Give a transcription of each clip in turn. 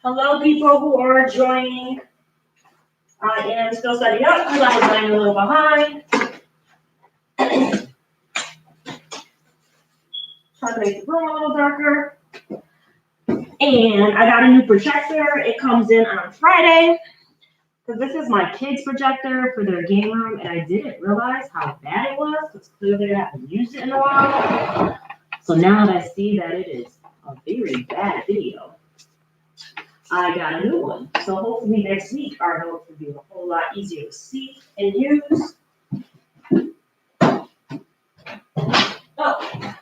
Hello, people who are joining. I am still setting up because I was running a little behind. Trying to make the room a little darker. And I got a new projector. It comes in on Friday because this is my kids' projector for their game room, and I didn't realize how bad it was because clearly I haven't used it in a while. So now that I see that it is a very bad video, I got a new one. So hopefully next week our notes will be a whole lot easier to see and use. Oh.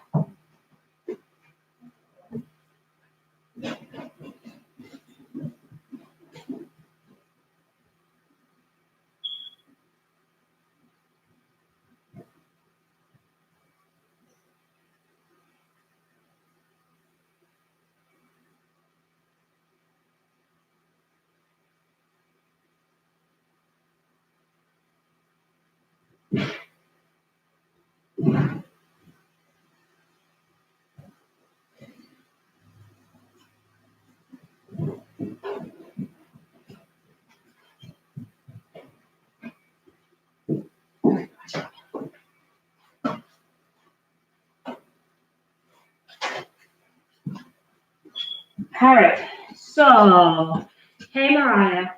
All right, so, hey Mariah.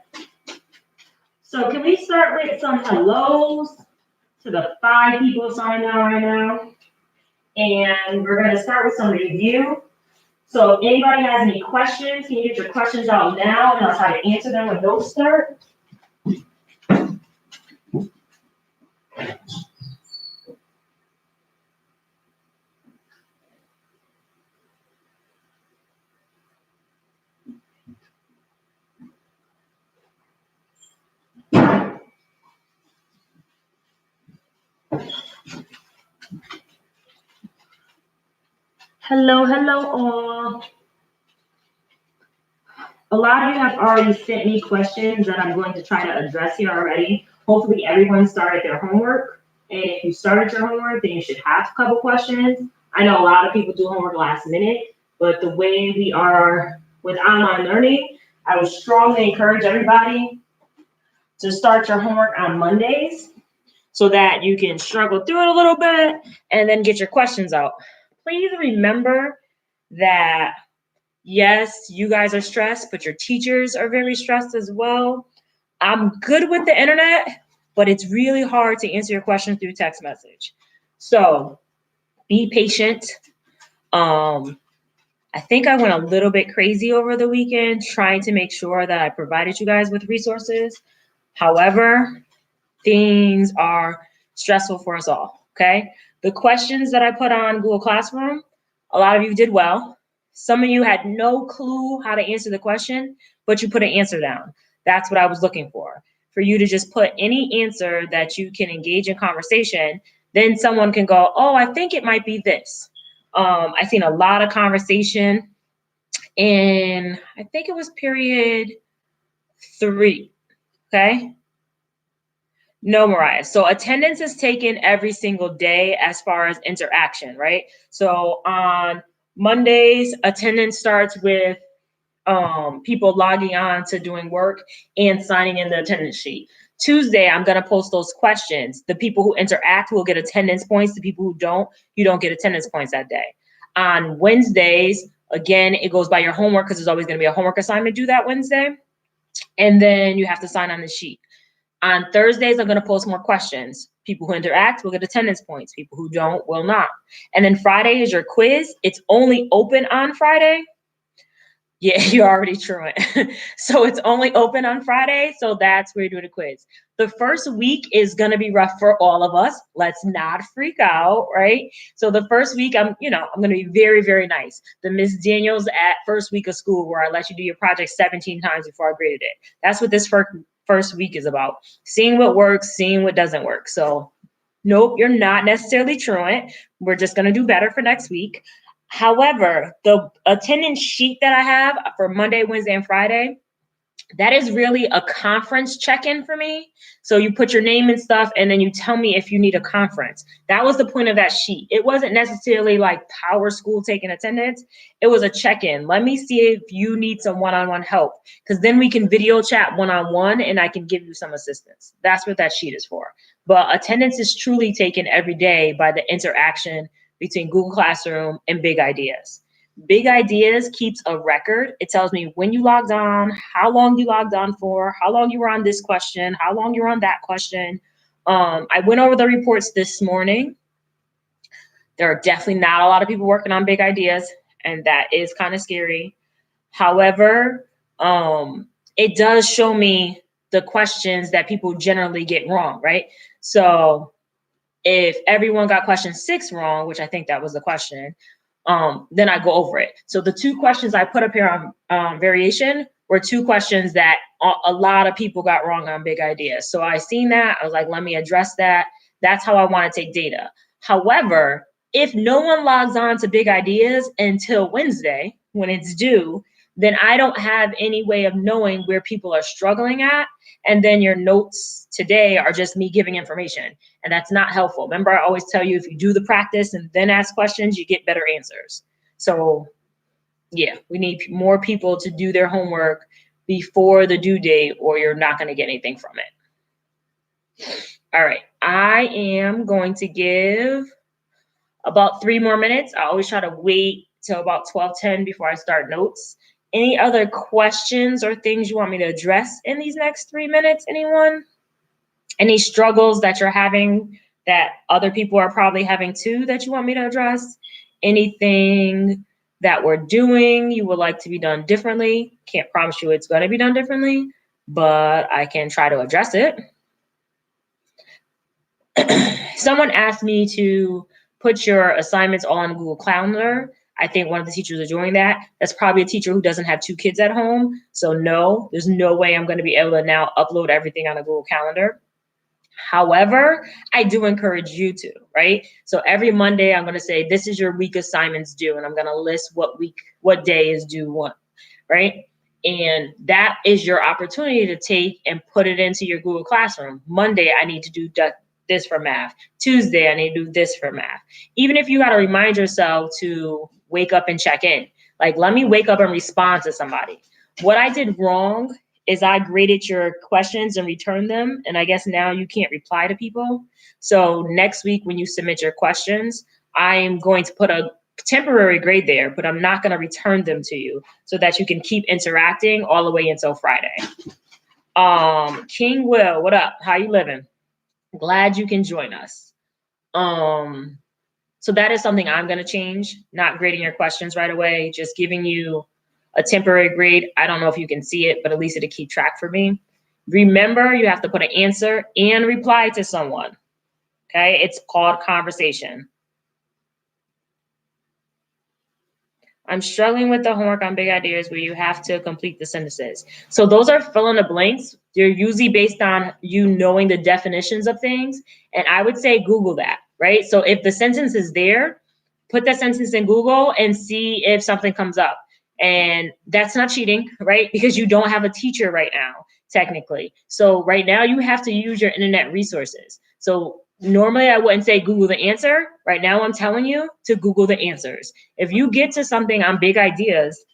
So can we start with some hellos to the 5 people signed on right now? And we're gonna start with some review. So if anybody has any questions, can you get your questions out now and I'll try to answer them when those start? Hello, hello all. A lot of you have already sent me questions that I'm going to try to address here already. Hopefully everyone started their homework. And if you started your homework, then you should have a couple questions. I know a lot of people do homework last minute, but the way we are with online learning, I would strongly encourage everybody to start your homework on Mondays so that you can struggle through it a little bit and then get your questions out. Please remember that yes, you guys are stressed, but your teachers are very stressed as well. I'm good with the internet, but it's really hard to answer your questions through text message. So be patient. I think I went a little bit crazy over the weekend trying to make sure that I provided you guys with resources. However, things are stressful for us all, okay? The questions that I put on Google Classroom, a lot of you did well. Some of you had no clue how to answer the question, but you put an answer down. That's what I was looking for you to just put any answer that you can engage in conversation. Then someone can go, oh, I think it might be this. I've seen a lot of conversation in, I think it was period 3, okay? No, Mariah. So attendance is taken every single day as far as interaction, right? So on Mondays, attendance starts with people logging on to doing work and signing in the attendance sheet. Tuesday, I'm going to post those questions. The people who interact will get attendance points. The people who don't, you don't get attendance points that day. On Wednesdays, again, it goes by your homework because there's always going to be a homework assignment due that Wednesday. And then you have to sign on the sheet. On Thursdays, I'm going to post more questions. People who interact will get attendance points. People who don't will not. And then Friday is your quiz. It's only open on Friday. Yeah, you're already truant. So it's only open on Friday. So that's where you're doing a quiz. The first week is going to be rough for all of us. Let's not freak out, right? So the first week, I'm going to be very, very nice. The Miss Daniels at first week of school where I let you do your project 17 times before I graded it. That's what this first week is about. Seeing what works, seeing what doesn't work. So nope, you're not necessarily truant. We're just going to do better for next week. However, the attendance sheet that I have for Monday, Wednesday, and Friday, That is really a conference check-in for me. So you put your name and stuff, and then you tell me if you need a conference. That was the point of that sheet. It wasn't necessarily like Power School taking attendance. It was a check-in. Let me see if you need some one-on-one help, because then we can video chat one-on-one and I can give you some assistance. That's what that sheet is for. But attendance is truly taken every day by the interaction between Google Classroom and Big Ideas. Big Ideas keeps a record. It tells me when you logged on, how long you logged on for, how long you were on this question, how long you were on that question. I went over the reports this morning. There are definitely not a lot of people working on Big Ideas, and that is kind of scary. However, it does show me the questions that people generally get wrong, right? So if everyone got question 6 wrong, which I think that was the question, then I go over it. So the 2 questions I put up here on variation were 2 questions that a lot of people got wrong on Big Ideas. So I seen that, I was like, let me address that. That's how I want to take data. However, if no one logs on to Big Ideas until Wednesday, when it's due, then I don't have any way of knowing where people are struggling at. And then your notes today are just me giving information. And that's not helpful. Remember, I always tell you, if you do the practice and then ask questions, you get better answers. So yeah, we need more people to do their homework before the due date, or you're not going to get anything from it. All right, I am going to give about 3 more minutes. I always try to wait till about 12:10 before I start notes. Any other questions or things you want me to address in these next 3 minutes, anyone? Any struggles that you're having that other people are probably having too that you want me to address? Anything that we're doing you would like to be done differently? Can't promise you it's going to be done differently, but I can try to address it. Someone asked me to put your assignments all on Google Calendar. I think one of the teachers are doing that. That's probably a teacher who doesn't have 2 kids at home. So no, there's no way I'm going to be able to now upload everything on a Google Calendar. However, I do encourage you to, right? So every Monday, I'm going to say, this is your week assignments due, and I'm going to list what day is due what, right? And that is your opportunity to take and put it into your Google Classroom. Monday, I need to do this for math. Tuesday, I need to do this for math. Even if you got to remind yourself to wake up and check in. Like, let me wake up and respond to somebody. What I did wrong is I graded your questions and returned them. And I guess now you can't reply to people. So next week when you submit your questions, I'm going to put a temporary grade there, but I'm not going to return them to you so that you can keep interacting all the way until Friday. King Will, what up? How you living? Glad you can join us. So that is something I'm going to change, not grading your questions right away, just giving you a temporary grade. I don't know if you can see it, but at least it'll keep track for me. Remember, you have to put an answer and reply to someone. Okay, it's called conversation. I'm struggling with the homework on Big Ideas where you have to complete the sentences. So those are fill in the blanks. They're usually based on you knowing the definitions of things. And I would say Google that, right? So if the sentence is there, put that sentence in Google and see if something comes up. And that's not cheating, right? Because you don't have a teacher right now, technically. So right now you have to use your internet resources. So normally I wouldn't say Google the answer. Right now I'm telling you to Google the answers. If you get to something on Big Ideas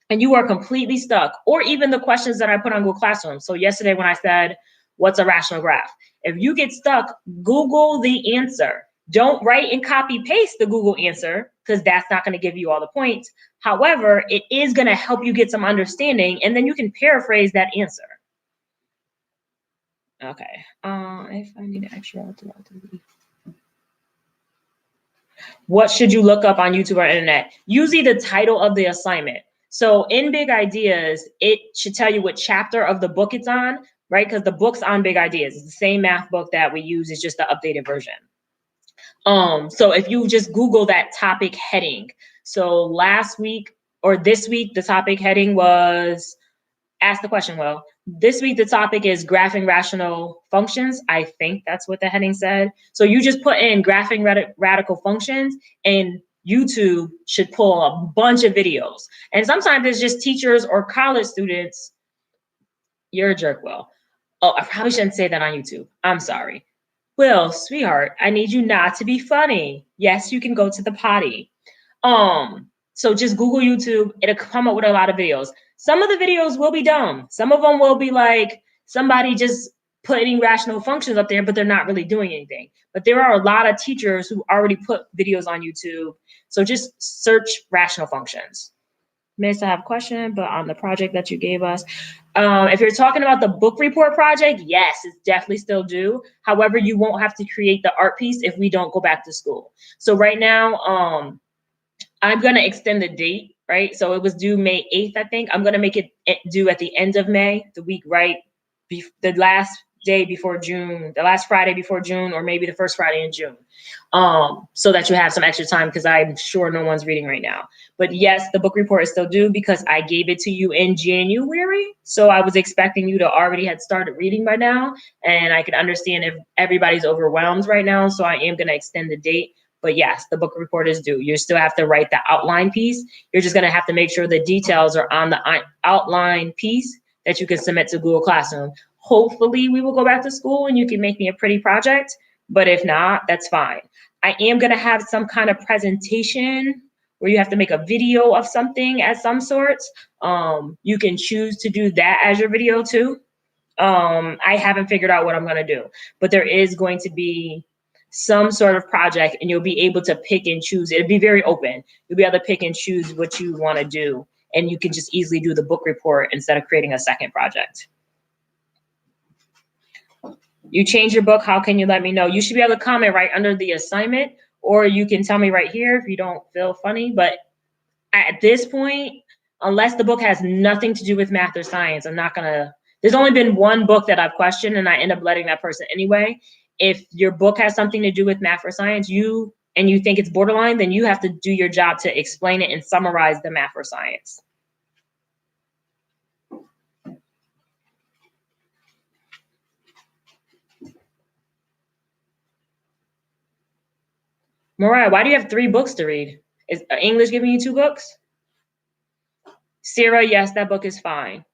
and you are completely stuck, or even the questions that I put on Google Classroom. So yesterday when I said, what's a rational graph? If you get stuck, Google the answer. Don't write and copy paste the Google answer, because that's not going to give you all the points. However, it is going to help you get some understanding, and then you can paraphrase that answer. Okay. If I need an extra, what should you look up on YouTube or internet? Usually the title of the assignment. So in Big Ideas, it should tell you what chapter of the book it's on, right? Because the book's on Big Ideas. It's the same math book that we use. It's just the updated version. So if you just Google that topic heading. So last week or this week, the topic heading was, ask the question, well, this week the topic is graphing rational functions. I think that's what the heading said. So you just put in graphing radical functions, and YouTube should pull a bunch of videos. And sometimes it's just teachers or college students You're a jerk, Will. Oh, I probably shouldn't say that on YouTube. I'm sorry. Will, sweetheart, I need you not to be funny. Yes, you can go to the potty. So just Google YouTube. It'll come up with a lot of videos. Some of the videos will be dumb. Some of them will be like somebody just putting rational functions up there, but they're not really doing anything. But there are a lot of teachers who already put videos on YouTube. So just search rational functions. Miss, I have a question, but on the project that you gave us, if you're talking about the book report project, yes, it's definitely still due. However, you won't have to create the art piece if we don't go back to school. So right now, I'm going to extend the date, right? So it was due May 8th, I think. I'm going to make it due at the end of May, the week right, the last day before June, the last Friday before June, or maybe the first Friday in June, so that you have some extra time, because I'm sure no one's reading right now. But yes, the book report is still due because I gave it to you in January. So I was expecting you to already had started reading by now, and I can understand if everybody's overwhelmed right now. So I am going to extend the date. But yes, the book report is due. You still have to write the outline piece. You're just going to have to make sure the details are on the outline piece that you can submit to Google Classroom. Hopefully we will go back to school and you can make me a pretty project, but if not, that's fine. I am going to have some kind of presentation where you have to make a video of something at some sorts. You can choose to do that as your video too. I haven't figured out what I'm going to do, but there is going to be some sort of project and you'll be able to pick and choose. It'll be very open. You'll be able to pick and choose what you want to do, and you can just easily do the book report instead of creating a second project. You change your book, how can you let me know? You should be able to comment right under the assignment, or you can tell me right here if you don't feel funny. But at this point, unless the book has nothing to do with math or science, I'm not gonna, there's only been one book that I've questioned and I end up letting that person anyway. If your book has something to do with math or science, you think it's borderline, then you have to do your job to explain it and summarize the math or science. Mariah, why do you have 3 books to read? Is English giving you 2 books? Sarah, yes, that book is fine.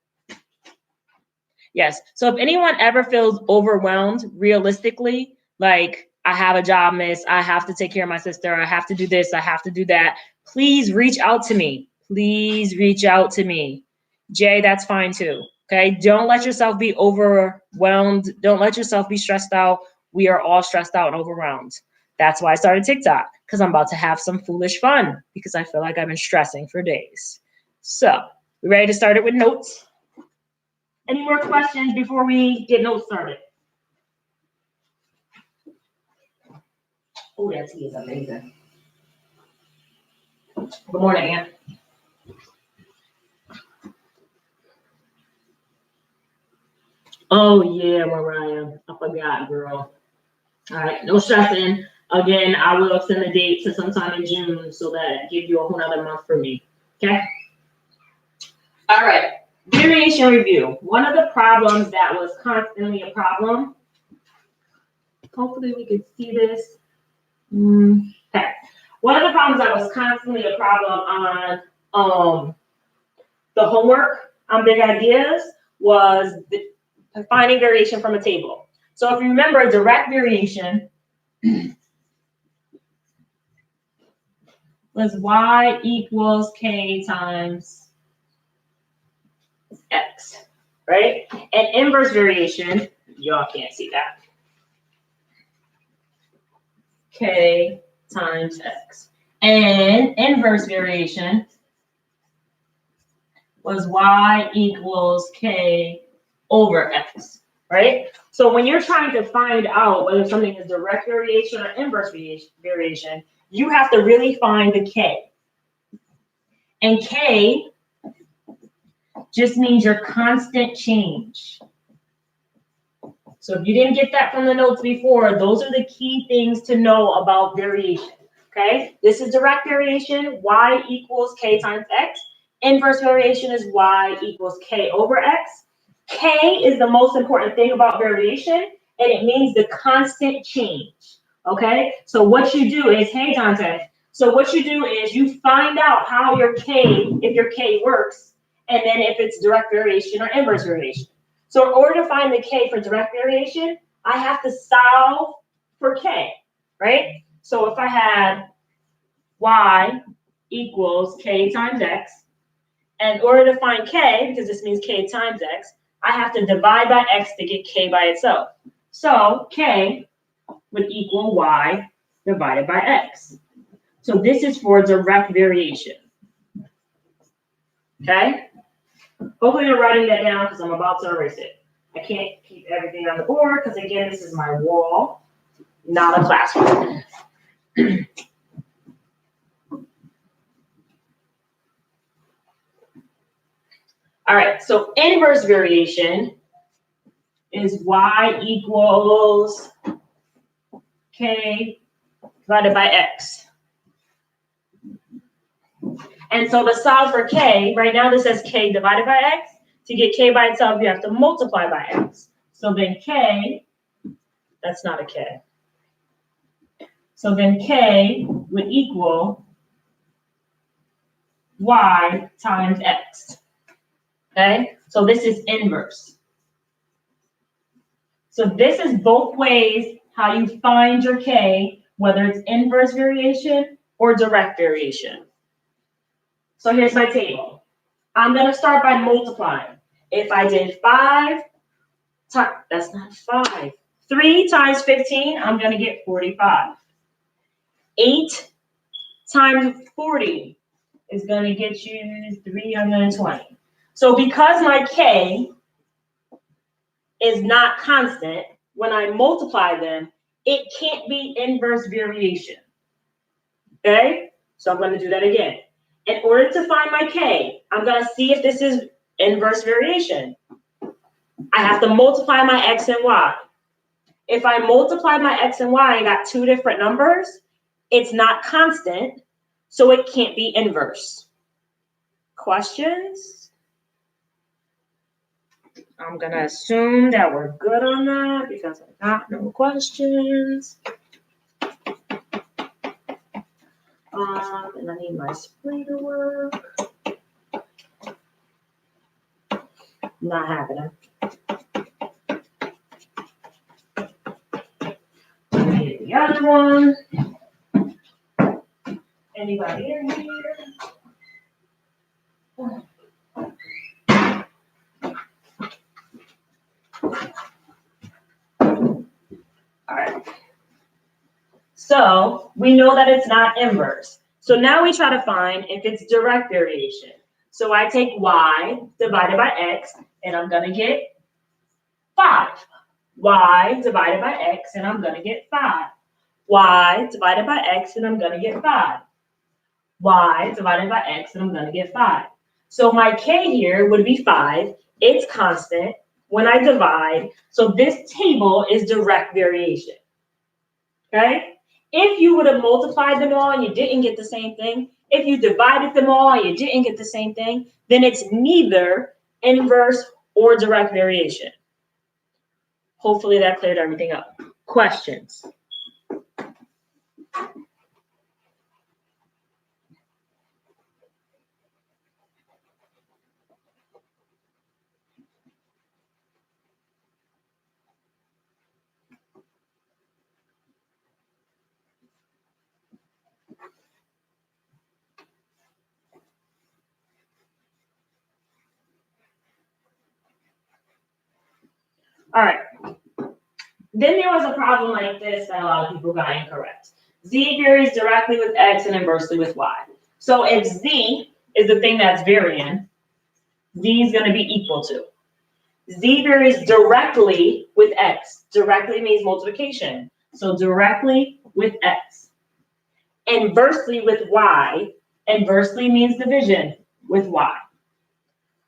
Yes. So if anyone ever feels overwhelmed, realistically, like I have a job, miss, I have to take care of my sister, I have to do this, I have to do that, please reach out to me. Please reach out to me. Jay, that's fine too. Okay. Don't let yourself be overwhelmed. Don't let yourself be stressed out. We are all stressed out and overwhelmed. That's why I started TikTok, because I'm about to have some foolish fun because I feel like I've been stressing for days. So we ready to start it with notes? Any more questions before we get notes started? Oh, that tea is amazing. Good morning, Aunt. Oh, yeah, Mariah. I forgot, girl. All right, no stressing. Again, I will extend the date to sometime in June so that gives you a whole nother month for me. Okay? All right. Variation review. One of the problems that was constantly a problem. Hopefully we can see this. Okay. One of the problems that was constantly a problem on the homework on Big Ideas was finding variation from a table. So if you remember, direct variation was y equals k times x, right? And inverse variation, y'all can't see that, k times x. And inverse variation was y equals k over x, right? So when you're trying to find out whether something is direct variation or inverse variation, you have to really find the k. And k just means your constant change. So if you didn't get that from the notes before, those are the key things to know about variation, okay? This is direct variation, y equals k times x. Inverse variation is y equals k over x. K is the most important thing about variation, and it means the constant change, okay? So what you do is, hey, Dante, so what you do is you find out how your k, if your k works, and then if it's direct variation or inverse variation. So in order to find the k for direct variation, I have to solve for k, right? So if I had y equals k times x, and in order to find k, because this means k times x, I have to divide by x to get k by itself. So k would equal y divided by x. So this is for direct variation. Okay? Hopefully you're writing that down because I'm about to erase it. I can't keep everything on the board because, again, this is my wall, not a classroom. All right, so inverse variation is y equals k divided by x. And so to solve for k, right now this says k divided by x. To get k by itself, you have to multiply by x. So then k, that's not a k. So then k would equal y times x. Okay, so this is inverse. So this is both ways how you find your k, whether it's inverse variation or direct variation. So here's my table. I'm going to start by multiplying. If I did 5 times, that's not 5. 3 times 15, I'm going to get 45. 8 times 40 is going to get you 320. So because my k is not constant, when I multiply them, it can't be inverse variation. Okay? So I'm going to do that again. In order to find my k, I'm going to see if this is inverse variation. I have to multiply my x and y. If I multiply my x and y and got two different numbers, it's not constant, so it can't be inverse. Questions? I'm going to assume that we're good on that because I got no questions. And I need my spray to work. Not happening. I need the other one. Anybody in here? All right. So we know that it's not inverse. So now we try to find if it's direct variation. So I take y divided by x, and I'm going to get 5. Y divided by x, and I'm going to get 5. Y divided by x, and I'm going to get 5. Y divided by x, and I'm going to get 5. So my k here would be 5. It's constant when I divide. So this table is direct variation. Okay? If you would have multiplied them all and you didn't get the same thing, if you divided them all and you didn't get the same thing, then it's neither inverse or direct variation. Hopefully that cleared everything up. Questions? All right. Then there was a problem like this that a lot of people got incorrect. Z varies directly with X and inversely with Y. So if Z is the thing that's varying, Z is going to be equal to. Z varies directly with X. Directly means multiplication. So directly with X. Inversely with Y. Inversely means division with Y.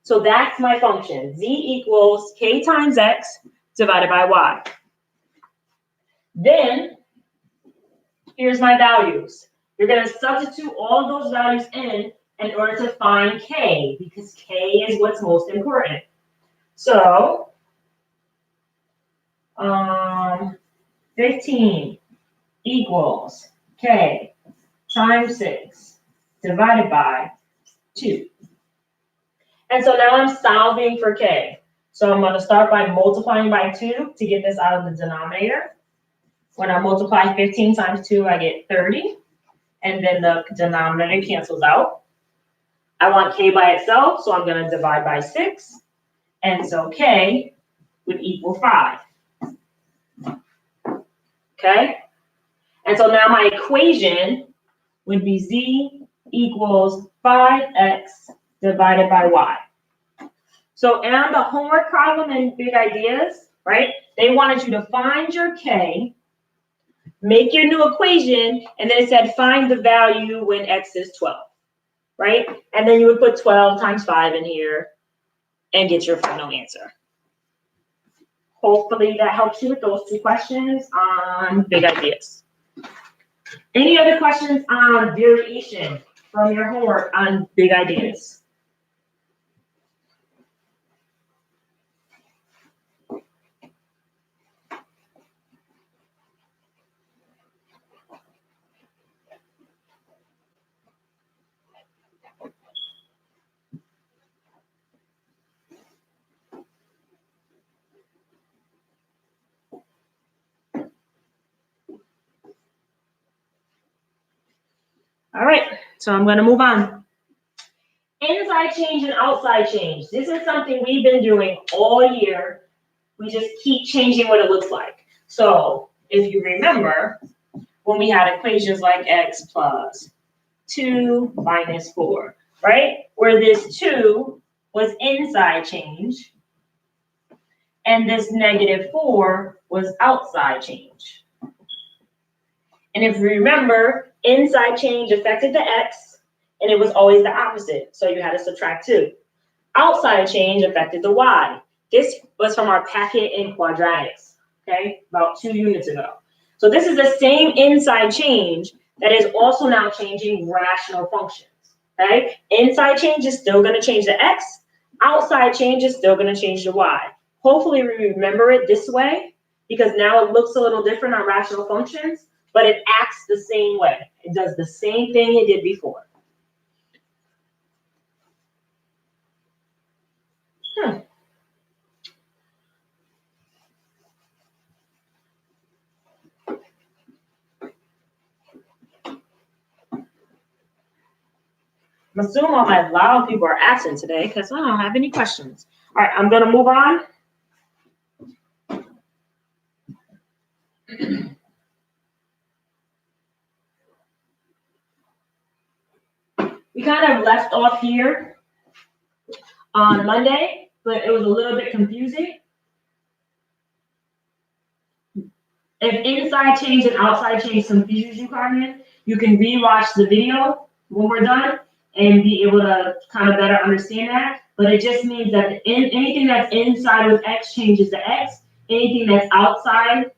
So that's my function. Z equals K times X divided by Y. Then, here's my values. You're going to substitute all those values in order to find K, because K is what's most important. So, 15 equals K times 6 divided by 2. And so now I'm solving for K. So I'm going to start by multiplying by 2 to get this out of the denominator. When I multiply 15 times 2, I get 30. And then the denominator cancels out. I want k by itself, so I'm going to divide by 6. And so k would equal 5. Okay? And so now my equation would be z equals 5x divided by y. So on the homework problem in Big Ideas, right, they wanted you to find your k, make your new equation, and then it said find the value when x is 12, right? And then you would put 12 times 5 in here and get your final answer. Hopefully that helps you with those 2 questions on Big Ideas. Any other questions on variation from your homework on Big Ideas? All right, so I'm going to move on. Inside change and outside change. This is something we've been doing all year. We just keep changing what it looks like. So if you remember, when we had equations like x plus 2 minus 4, right? Where this 2 was inside change, and this negative 4 was outside change. And if you remember, inside change affected the x, and it was always the opposite, so you had to subtract 2. Outside change affected the y. This was from our packet in quadratics, okay, about 2 units ago. So this is the same inside change that is also now changing rational functions, okay? Inside change is still going to change the x. Outside change is still going to change the y. Hopefully we remember it this way, because now it looks a little different on rational functions, but it acts the same way. It does the same thing it did before. I'm assuming all my loud people are absent today because I don't have any questions. All right, I'm going to move on. We kind of left off here on Monday, but it was a little bit confusing. If inside change and outside change confuses you, Carmen, you can rewatch the video when we're done and be able to kind of better understand that. But it just means that anything that's inside with x changes the x. Anything that's outside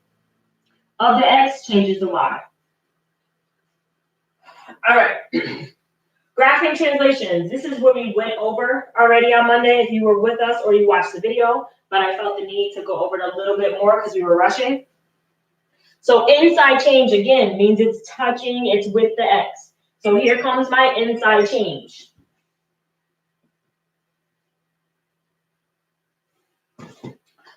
of the x changes the y. All right. Graphing translations. This is what we went over already on Monday if you were with us or you watched the video, but I felt the need to go over it a little bit more because we were rushing. So inside change, again, means it's touching, it's with the x. So here comes my inside change.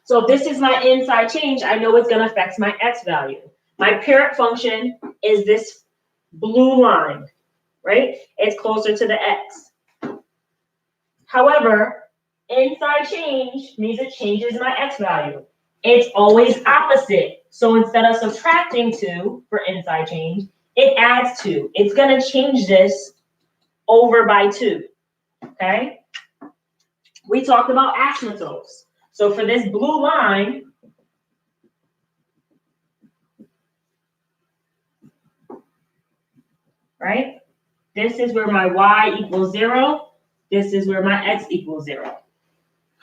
So if this is my inside change, I know it's going to affect my x value. My parent function is this blue line, right? It's closer to the x. However, inside change means it changes my x value. It's always opposite. So instead of subtracting 2 for inside change, it adds 2. It's going to change this over by 2, okay? We talked about asymptotes. So for this blue line, right? This is where my y equals 0. This is where my x equals 0,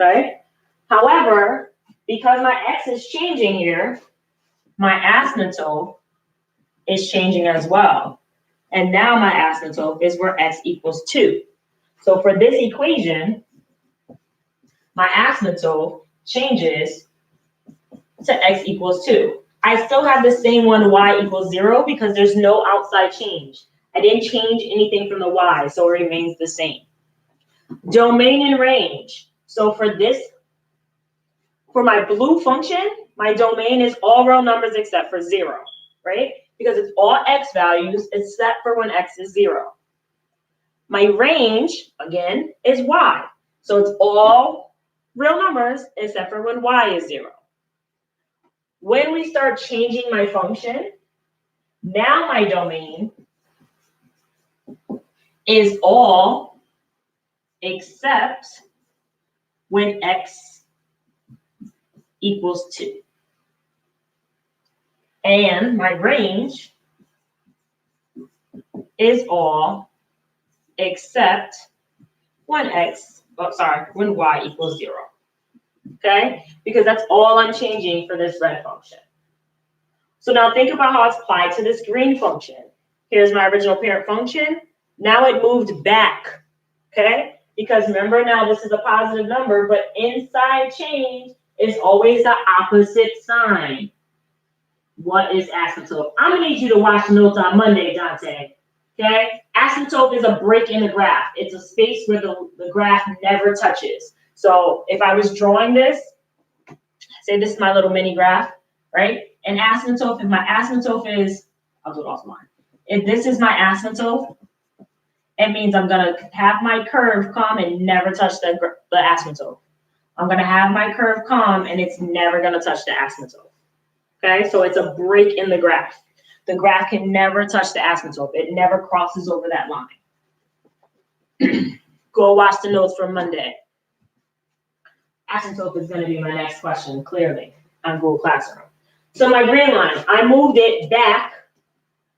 okay? However, because my x is changing here, my asymptote is changing as well. And now my asymptote is where x equals 2. So for this equation, my asymptote changes to x equals 2. I still have the same one, y equals 0, because there's no outside change. I didn't change anything from the y, so it remains the same. Domain and range. So for this For my blue function, my domain is all real numbers except for 0, right? Because it's all x values except for when x is 0. My range, again, is y. So it's all real numbers except for when y is 0. When we start changing my function, now my domain is all except when x equals 2. And my range is all except when when y equals 0. Okay? Because that's all I'm changing for this red function. So now think about how it's applied to this green function. Here's my original parent function. Now it moved back. Okay? Because remember now this is a positive number, but inside change is always the opposite sign. What is asymptote? I'm gonna need you to watch the notes on Monday, Dante. Okay? Asymptote is a break in the graph. It's a space where the graph never touches. So if I was drawing this, say this is my little mini graph, right? And asymptote, if my asymptote is, I'll do it offline. If this is my asymptote, it means I'm gonna have my curve come and never touch the asymptote. I'm gonna have my curve come and it's never gonna touch the asymptote. Okay, so it's a break in the graph. The graph can never touch the asymptote. It never crosses over that line. Go watch the notes from Monday. Asymptote is going to be my next question, clearly, on Google Classroom. So my green line, I moved it back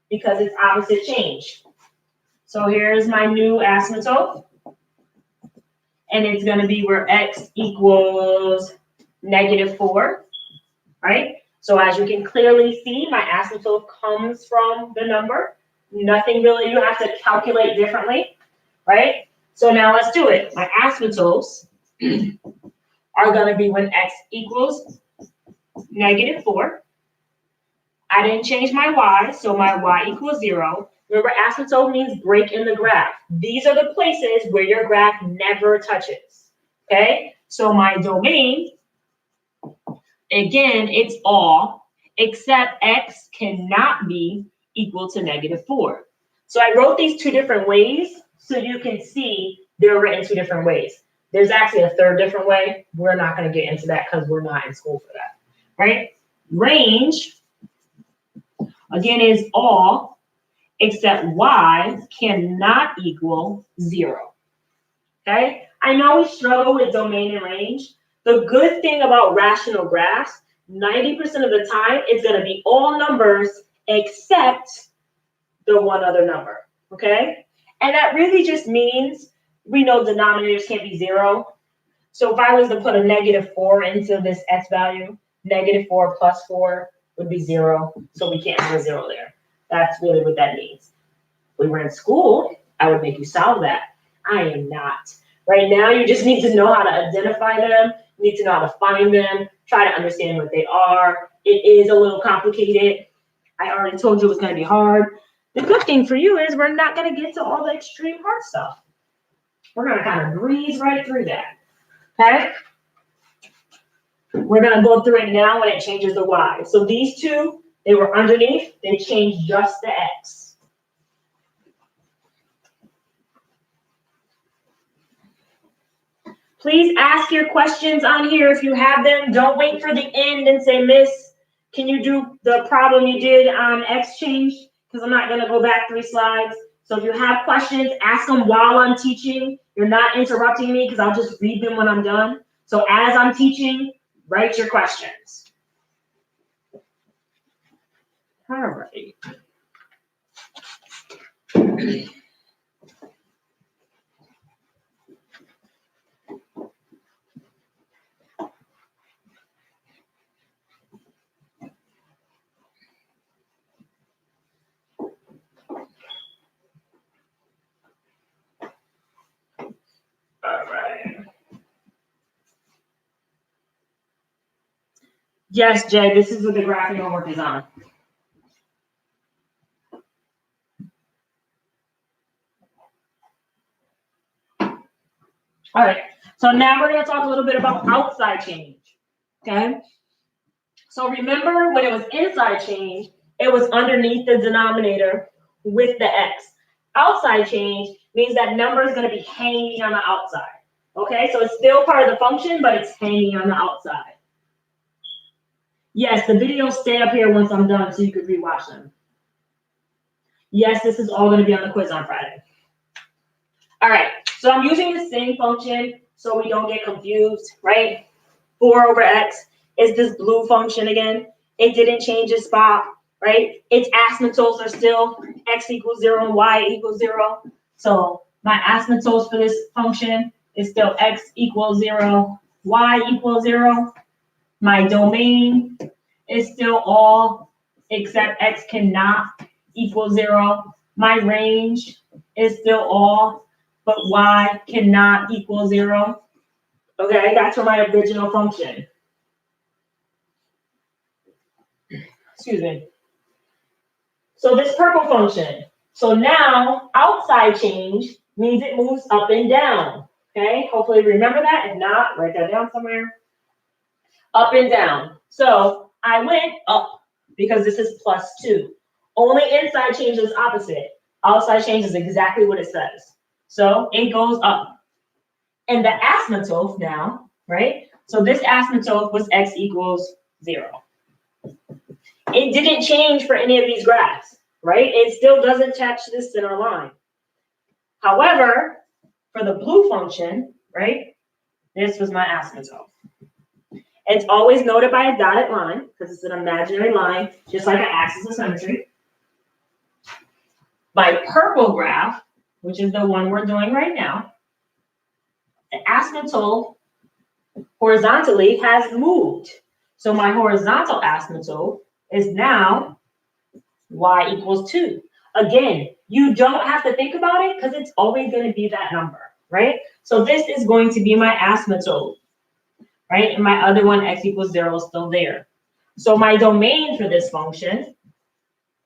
because it's opposite change. So here's my new asymptote. And it's going to be where x equals -4, right? So as you can clearly see, my asymptote comes from the number. Nothing really, you don't have to calculate differently, right? So now let's do it. My asymptotes are going to be when x equals -4. I didn't change my y, so my y equals 0. Remember, asymptote means break in the graph. These are the places where your graph never touches, okay? So my domain, again, it's all, except x cannot be equal to -4. So I wrote these two different ways so you can see they're written two different ways. There's actually a third different way. We're not going to get into that because we're not in school for that, right? Range, again, is all, except y cannot equal 0, okay? I know we struggle with domain and range. The good thing about rational graphs, 90% of the time, it's going to be all numbers except the one other number, okay? And that really just means we know denominators can't be 0. So if I was to put a -4 into this x value, -4 plus 4 would be 0. So we can't have a 0 there. That's really what that means. If we were in school, I would make you solve that. I am not. Right now, you just need to know how to identify them. You need to know how to find them. Try to understand what they are. It is a little complicated. I already told you it was going to be hard. The good thing for you is we're not going to get to all the extreme hard stuff. We're going to kind of breeze right through that. Okay? We're going to go through it now when it changes the y. So these two, they were underneath. They changed just the x. Please ask your questions on here if you have them. Don't wait for the end and say, Miss, can you do the problem you did on x change? Because I'm not going to go back 3 slides. So if you have questions, ask them while I'm teaching. You're not interrupting me because I'll just read them when I'm done. So as I'm teaching, write your questions. All right. All right. Yes, Jay, this is what the graphing homework is on. All right, so now we're going to talk a little bit about outside change, okay? So remember when it was inside change, it was underneath the denominator with the x. Outside change means that number is going to be hanging on the outside, okay? So it's still part of the function, but it's hanging on the outside. Yes, the videos stay up here once I'm done so you can rewatch them. Yes, this is all going to be on the quiz on Friday. All right, so I'm using the same function so we don't get confused, right? 4 over x is this blue function again. It didn't change its spot, right? Its asymptotes are still x equals 0 and y equals 0. So my asymptotes for this function is still x equals 0, y equals 0. My domain is still all except x cannot equal 0. My range is still all, but y cannot equal 0. Okay, that's for my original function. Excuse me. So this purple function. So now outside change means it moves up and down. Okay, hopefully remember that. If not, write that down somewhere. Up and down. So I went up because this is +2. Only inside change is opposite. Outside change is exactly what it says. So it goes up. And the asymptote now, right? So this asymptote was x equals 0. It didn't change for any of these graphs, right? It still doesn't touch this center line. However, for the blue function, right? This was my asymptote. It's always noted by a dotted line because it's an imaginary line, just like an axis of symmetry. My purple graph, which is the one we're doing right now, the asymptote horizontally has moved. So my horizontal asymptote is now y equals 2. Again, you don't have to think about it because it's always going to be that number, right? So this is going to be my asymptote, right? And my other one, x equals 0, is still there. So my domain for this function,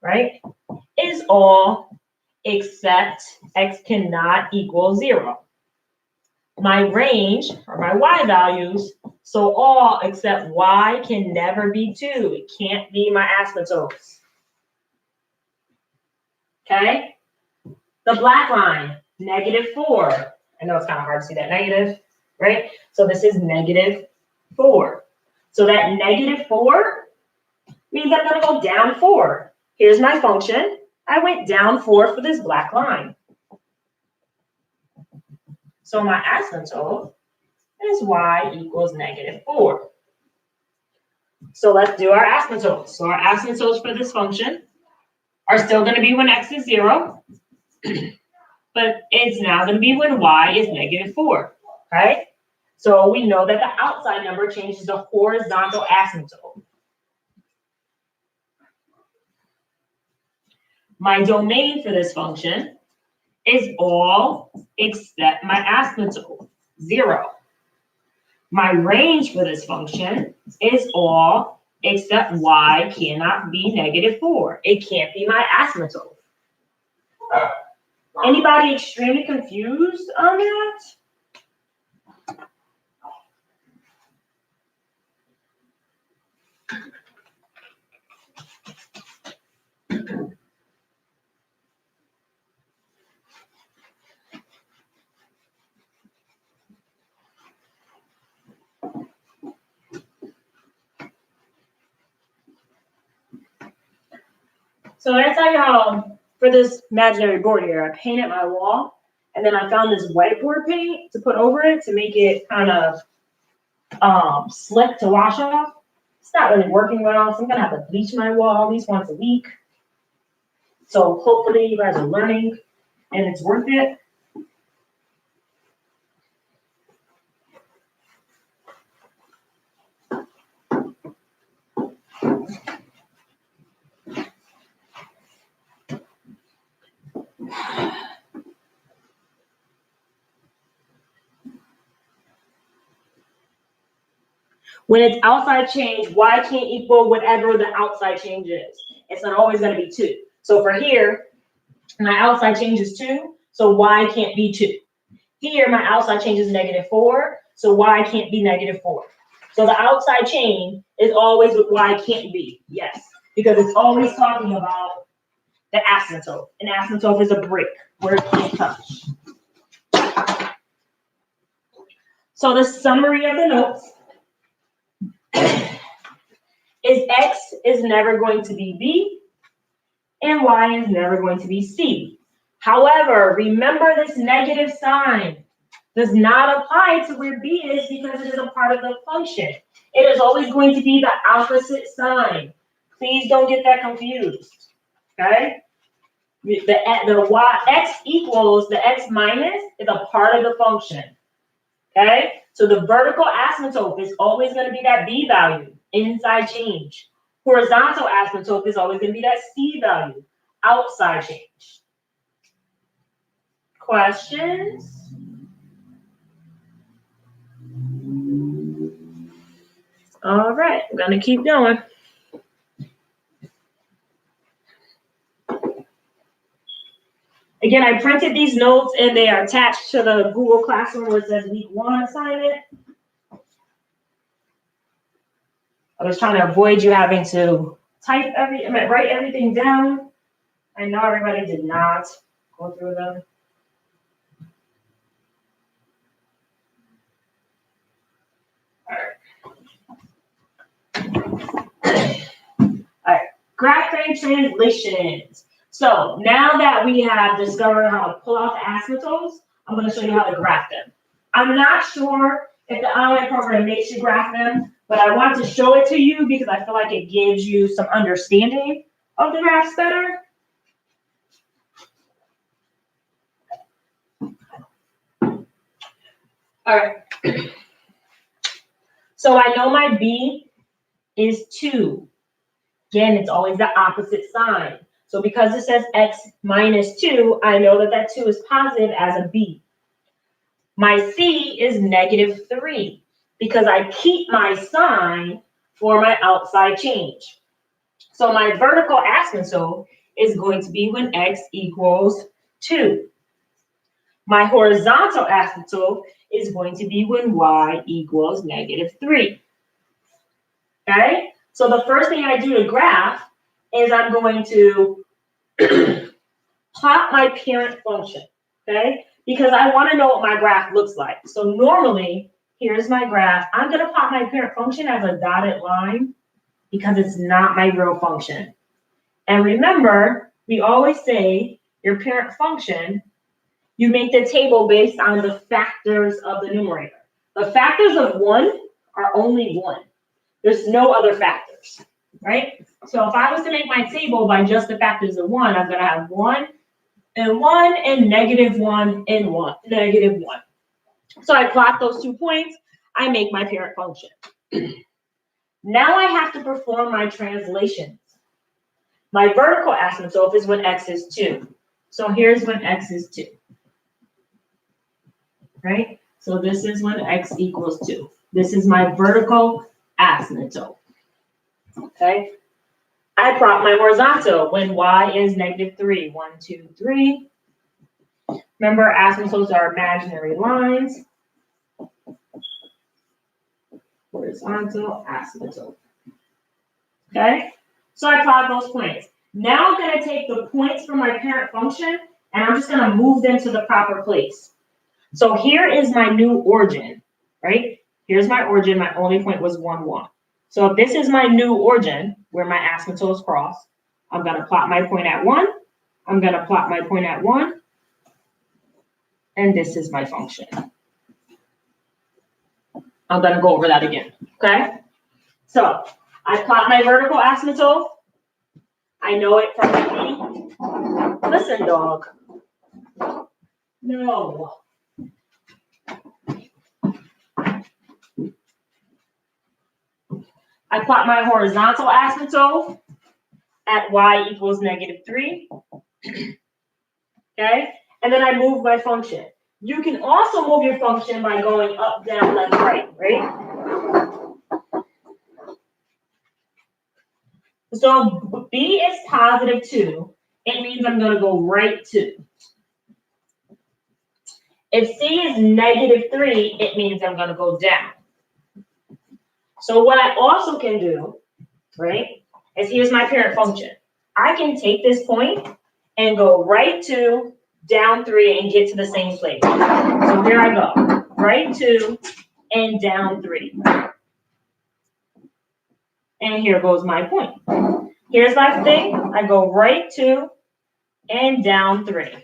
right, is all except x cannot equal 0. My range are my y values, so all except y can never be 2. It can't be my asymptotes. Okay? The black line, -4. I know it's kind of hard to see that negative, right? So this is -4. So that -4 means I'm going to go down 4. Here's my function. I went down 4 for this black line. So my asymptote is y equals -4. So let's do our asymptotes. So our asymptotes for this function are still going to be when x is 0, but it's now going to be when y is -4, right? So we know that the outside number changes the horizontal asymptote. My domain for this function is all except my asymptote, 0. My range for this function is all except y cannot be -4. It can't be my asymptote. Anybody extremely confused on that? So that's tell you how, for this imaginary board here, I painted my wall, and then I found this whiteboard paint to put over it to make it kind of slick to wash off. It's not really working well, so I'm gonna have to bleach my wall at least once a week. So hopefully you guys are learning and it's worth it. When it's outside change, y can't equal whatever the outside change is. It's not always going to be 2. So for here, my outside change is 2, so y can't be 2. Here, my outside change is -4, so y can't be -4. So the outside chain is always with y can't be. Yes, because it's always talking about the asymptote. An asymptote is a break where it can't touch. So the summary of the notes is x is never going to be b, and y is never going to be c. However, remember this negative sign does not apply to where b is because it is a part of the function. It is always going to be the opposite sign. Please don't get that confused, okay? The y, x equals, the x minus is a part of the function, okay? So the vertical asymptote is always going to be that b value, inside change. Horizontal asymptote is always going to be that c value, outside change. Questions? All right, I'm going to keep going. Again, I printed these notes and they are attached to the Google Classroom where it says week 1 assignment. I was trying to avoid you having to write everything down. I know everybody did not go through them. All right, graphing translations. So now that we have discovered how to pull out the asymptotes, I'm going to show you how to graph them. I'm not sure if the online program makes you graph them, but I want to show it to you because I feel like it gives you some understanding of the graphs better. All right. So I know my B is 2. Again, it's always the opposite sign. So because it says x minus 2, I know that that 2 is positive as a B. My C is negative 3 because I keep my sign for my outside change. So my vertical asymptote is going to be when x equals 2. My horizontal asymptote is going to be when y equals negative 3. Okay? So the first thing I do to graph is I'm going to plot my parent function, okay? Because I want to know what my graph looks like. So normally, here's my graph. I'm going to plot my parent function as a dotted line because it's not my real function. And remember, we always say your parent function, you make the table based on the factors of the numerator. The factors of 1 are only 1. There's no other factors, right? So if I was to make my table by just the factors of 1, I'm going to have 1 and 1 and negative 1 and 1, negative 1. So I plot those 2 points. I make my parent function. Now I have to perform my translations. My vertical asymptote is when x is 2. So here's when x is 2. Right? So this is when x equals 2. This is my vertical asymptote. Okay? I plot my horizontal when y is negative 3. 1, 2, 3. Remember, asymptotes are imaginary lines. Horizontal asymptote. Okay? So I plot those points. Now I'm going to take the points from my parent function and I'm just going to move them to the proper place. So here is my new origin, right? Here's my origin. My only point was 1, 1. So if this is my new origin where my asymptotes cross, I'm going to plot my point at 1. I'm going to plot my point at 1. And this is my function. I'm going to go over that again, okay? So I plot my vertical asymptote. I know it from the B. Listen, dog. No. I plot my horizontal asymptote at y equals negative 3. Okay? And then I move my function. You can also move your function by going up, down, left, right? So B is positive 2. It means I'm going to go right 2. If C is negative 3, it means I'm going to go down. So what I also can do, right, is here's my parent function. I can take this point and go right to down 3 and get to the same place. So here I go, right 2 and down 3. And here goes my point. Here's my thing. I go right 2 and down 3.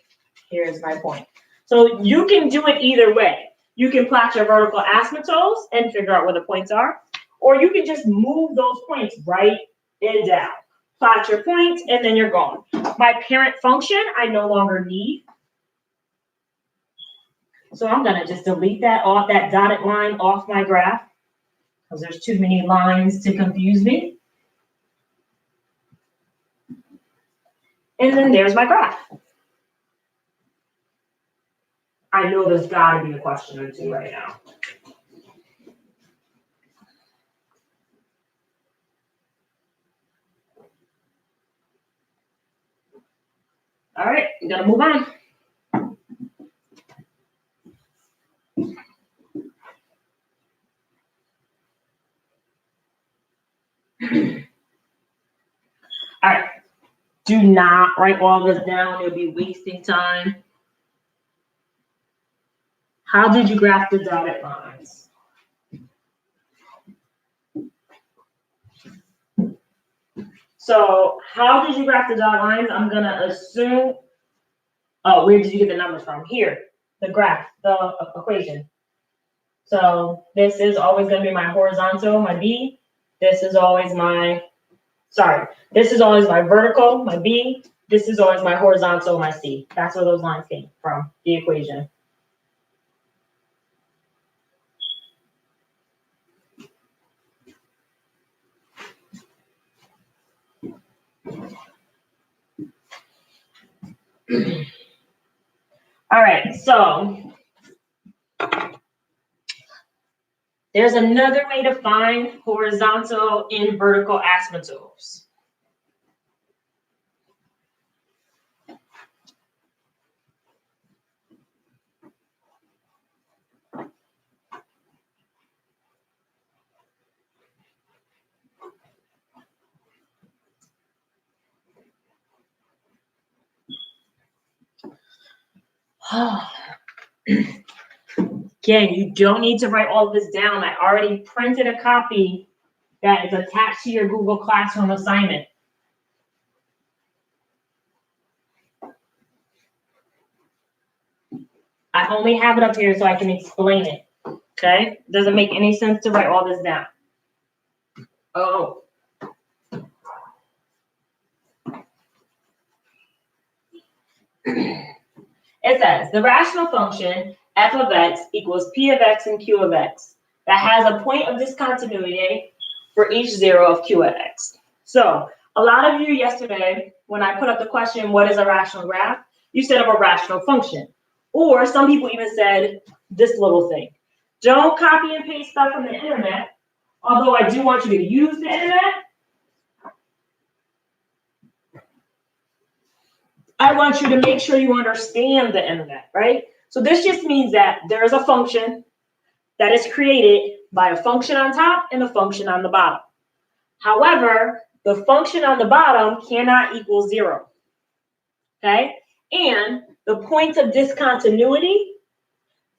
Here's my point. So you can do it either way. You can plot your vertical asymptotes and figure out where the points are, or you can just move those points right and down. Plot your points, and then you're gone. My parent function, I no longer need. So I'm gonna just delete that off, that dotted line off my graph, because there's too many lines to confuse me. And then there's my graph. I know there's gotta be a question or two right now. All right, we gotta move on. All right, do not write all this down. You'll be wasting time. How did you graph the dotted lines? So how did you graph the dotted lines? I'm gonna assume, oh, where did you get the numbers from? Here, the graph, the equation. So this is always gonna be my horizontal, my B. This is always my, this is always my vertical, my B. This is always my horizontal, my C. That's where those lines came from, the equation. All right, so there's another way to find horizontal and vertical asymptotes. Again, you don't need to write all of this down. I already printed a copy that is attached to your Google Classroom assignment. I only have it up here so I can explain it, okay? Doesn't make any sense to write all this down. Oh. It says, the rational function f of x equals p of x and q of x that has a point of discontinuity for each 0 of q at x. So a lot of you yesterday, when I put up the question, what is a rational graph? You said of a rational function. Or some people even said this little thing. Don't copy and paste stuff from the internet, although I do want you to use the internet. I want you to make sure you understand the internet, right? So this just means that there's a function that is created by a function on top and a function on the bottom. However, the function on the bottom cannot equal 0, okay? And the points of discontinuity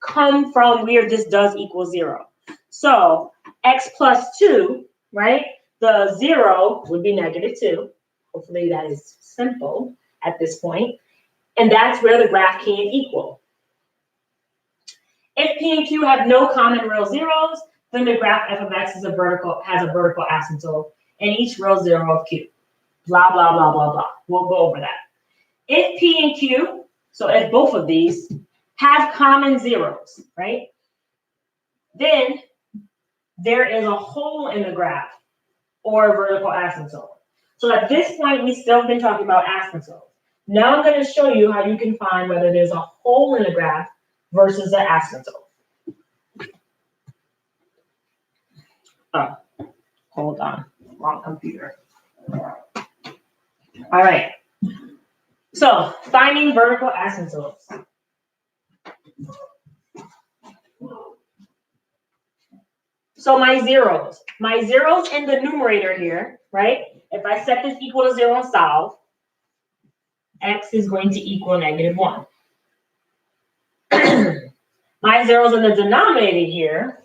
come from where this does equal 0. So x plus 2, right? The 0 would be -2. Hopefully that is simple at this point. And that's where the graph can't equal. If P and Q have no common real zeros, then the graph f of x has a vertical asymptote, and each real 0 of q. Blah, blah, blah, blah, blah. We'll go over that. If P and Q, so if both of these, have common zeros, right? Then there is a hole in the graph or a vertical asymptote. So at this point, we still have been talking about asymptotes. Now I'm going to show you how you can find whether there's a hole in the graph versus an asymptote. Oh, hold on, wrong computer. All right. So finding vertical asymptotes. So my zeros in the numerator here, right? If I set this equal to 0 and solve, x is going to equal -1. My zeros in the denominator here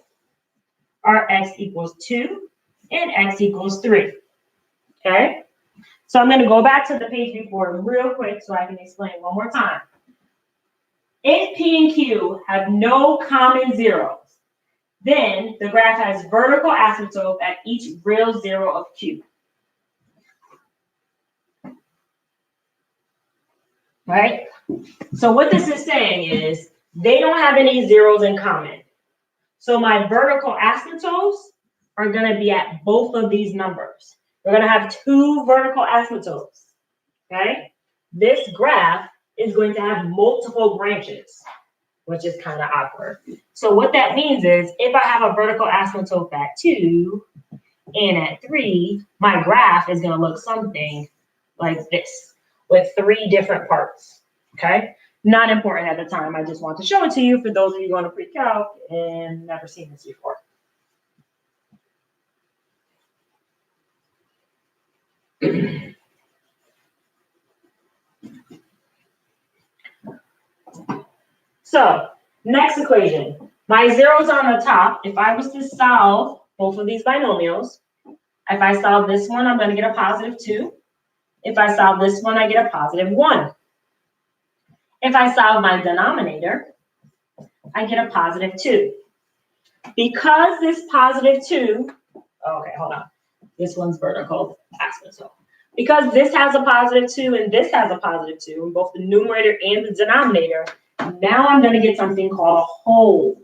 are x equals 2 and x equals 3. Okay? So I'm going to go back to the page before real quick so I can explain one more time. If P and Q have no common zeros, then the graph has vertical asymptote at each real zero of Q. Right? So what this is saying is they don't have any zeros in common. So my vertical asymptotes are going to be at both of these numbers. We're going to have two vertical asymptotes. Okay? This graph is going to have multiple branches, which is kind of awkward. So what that means is if I have a vertical asymptote at 2 and at 3, my graph is going to look something like this with 3 different parts. Okay? Not important at the time. I just want to show it to you for those of you going to freak out and never seen this before. So, next equation. My zeros are on the top. If I was to solve both of these binomials, if I solve this one, I'm going to get a +2. If I solve this one, I get a +1. If I solve my denominator, I get a +2. Because this +2, okay, hold on. This one's vertical asymptote. Because this has a +2 and this has a +2 in both the numerator and the denominator, now I'm going to get something called a hole.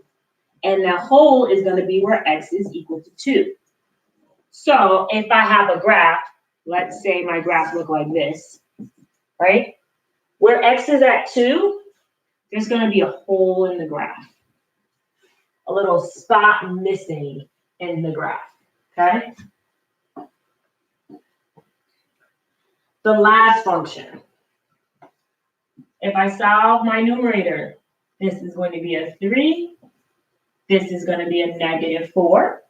And that hole is going to be where x is equal to 2. So if I have a graph, let's say my graph look like this, right? Where x is at 2, there's going to be a hole in the graph. A little spot missing in the graph, okay? The last function. If I solve my numerator, this is going to be a 3. This is going to be a -4.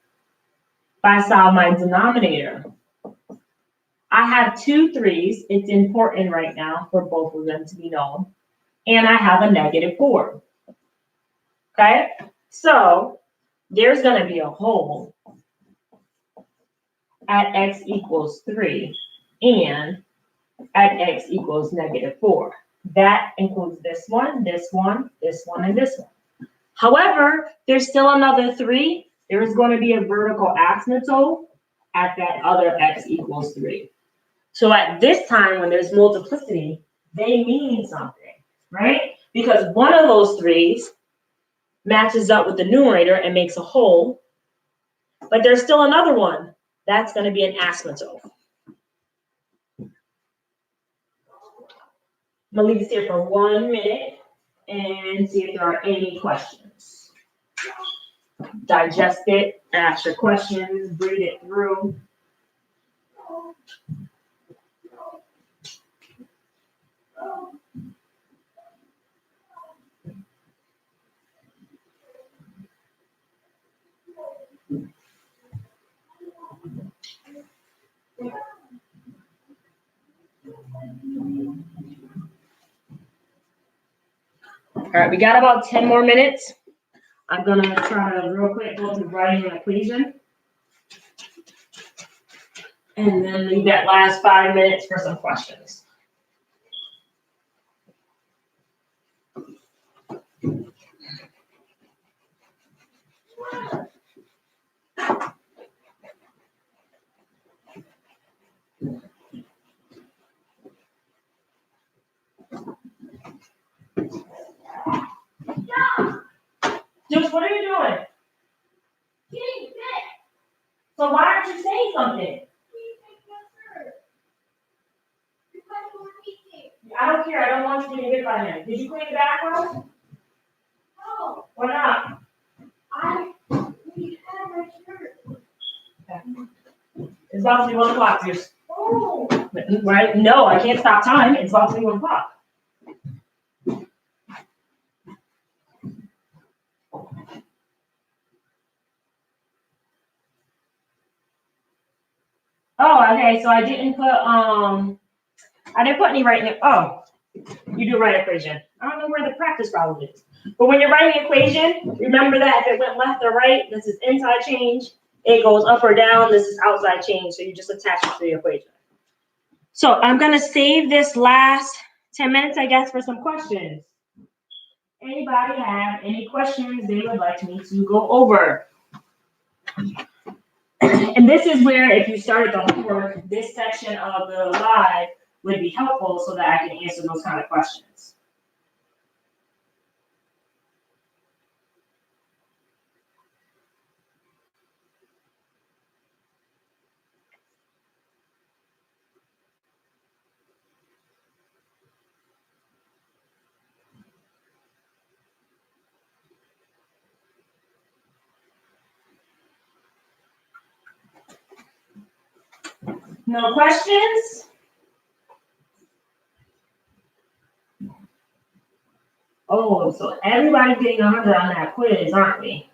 If I solve my denominator, I have 2 3s. It's important right now for both of them to be known. And I have a -4. Okay? So there's going to be a hole at x equals 3 and at x equals -4. That includes this one, this one, this one, and this one. However, there's still another 3. There is going to be a vertical asymptote at that other x equals 3. So at this time, when there's multiplicity, they mean something, right? Because one of those 3s matches up with the numerator and makes a hole, but there's still another one. That's going to be an asymptote. I'm going to leave this here for 1 minute and see if there are any questions. Digest it, ask your questions, read it through. All right, we got about 10 more minutes. I'm going to try to real quick go to writing an equation. And then leave that last 5 minutes for some questions. Juice, what are you doing? Getting fit. So why aren't you saying something? I don't care. I don't want you to get hit by him. Did you clean the bathroom? No. Why not? We had my shirt. Okay. It's about to be 1 o'clock, Juice. Oh. Right? No, I can't stop time. It's about to be 1 o'clock. Oh, okay. So I didn't put any right. Oh, you do right equation. I don't know where the practice problem is. But when you're writing the equation, remember that if it went left or right, this is inside change. It goes up or down. This is outside change. So you just attach it to the equation. So I'm gonna save this last 10 minutes, I guess, for some questions. Anybody have any questions they would like me to go over? And this is where, if you started the homework, this section of the live would be helpful so that I can answer those kind of questions. No questions? Oh, so everybody's getting 100 on that quiz, aren't we?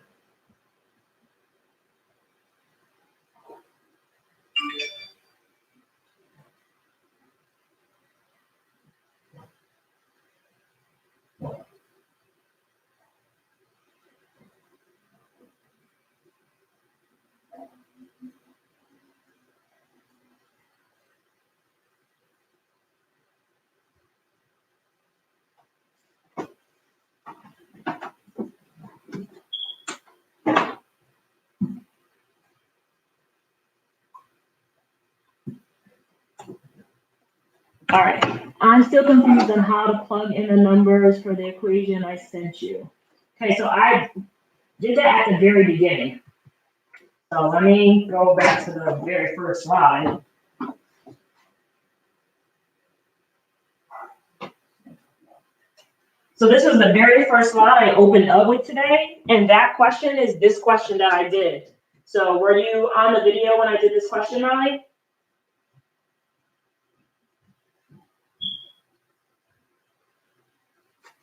All right, I'm still confused on how to plug in the numbers for the equation I sent you. Okay, so I did that at the very beginning. So let me go back to the very first slide. So this was the very first slide I opened up with today, and that question is this question that I did. So were you on the video when I did this question, Molly?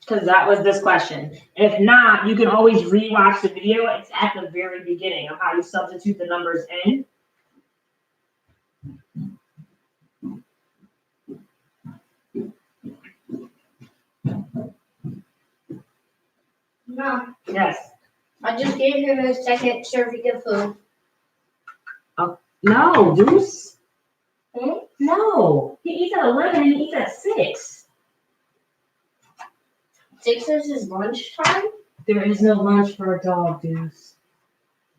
Because that was this question. If not, you can always rewatch the video. It's at the very beginning of how you substitute the numbers in. No, Yes. I just gave him a second serving of food. No, Deuce. Hmm? No. He eats at 11 and he eats at 6. 6 is his lunchtime? There is no lunch for a dog, Deuce.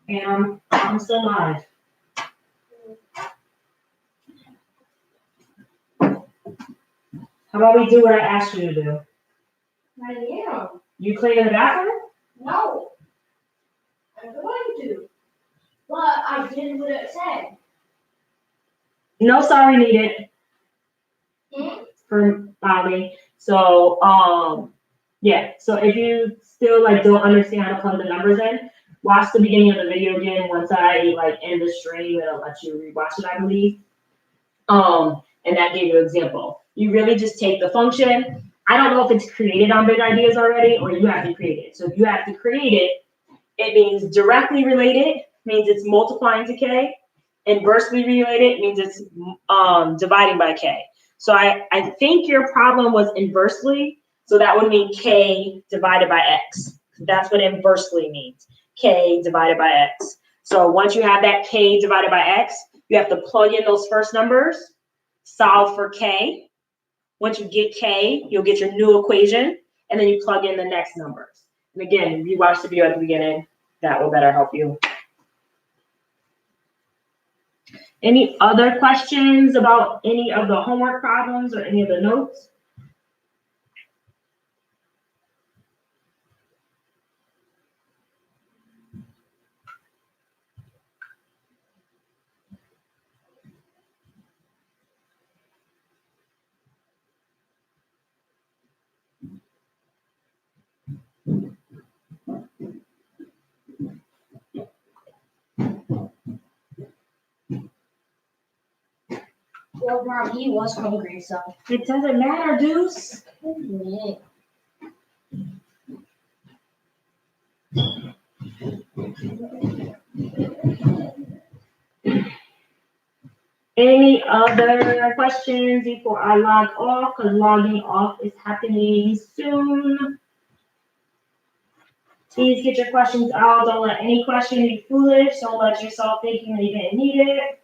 And I'm still alive. How about we do what I asked you to do? I am. You clean the bathroom? No. I'm going to. But I did what it said. No sorry needed Hmm? for Bobby. So, yeah. So if you still don't understand how to plug the numbers in, watch the beginning of the video again. Once I end the stream, it'll let you rewatch it, I believe. And that gave you an example. You really just take the function. I don't know if it's created on Big Ideas already or you have to create it. So if you have to create it, it means directly related, means it's multiplying to k. Inversely related means it's dividing by k. So I think your problem was inversely. So that would mean k divided by x. That's what inversely means. K divided by x. So once you have that k divided by x, you have to plug in those first numbers, solve for k. Once you get k, you'll get your new equation, and then you plug in the next numbers. And again, if you watch the video at the beginning, that will better help you. Any other questions about any of the homework problems or any of the notes? Well, Mom, he was hungry, so. It doesn't matter, Deuce. Yeah. Any other questions before I log off? Because logging off is happening soon. Please get your questions out. Don't let any question be foolish. Don't let yourself thinking that you didn't need it.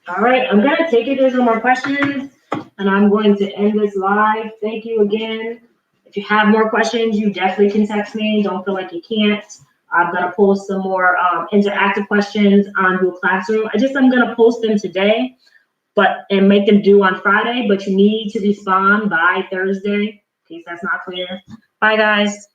All right, I'm gonna take it. There's no more questions, and I'm going to end this live. Thank you again. If you have more questions, you definitely can text me. Don't feel like you can't. I'm gonna post some more interactive questions on Google Classroom. I'm gonna post them today, and make them due on Friday. But you need to respond by Thursday, in case that's not clear. Bye, guys.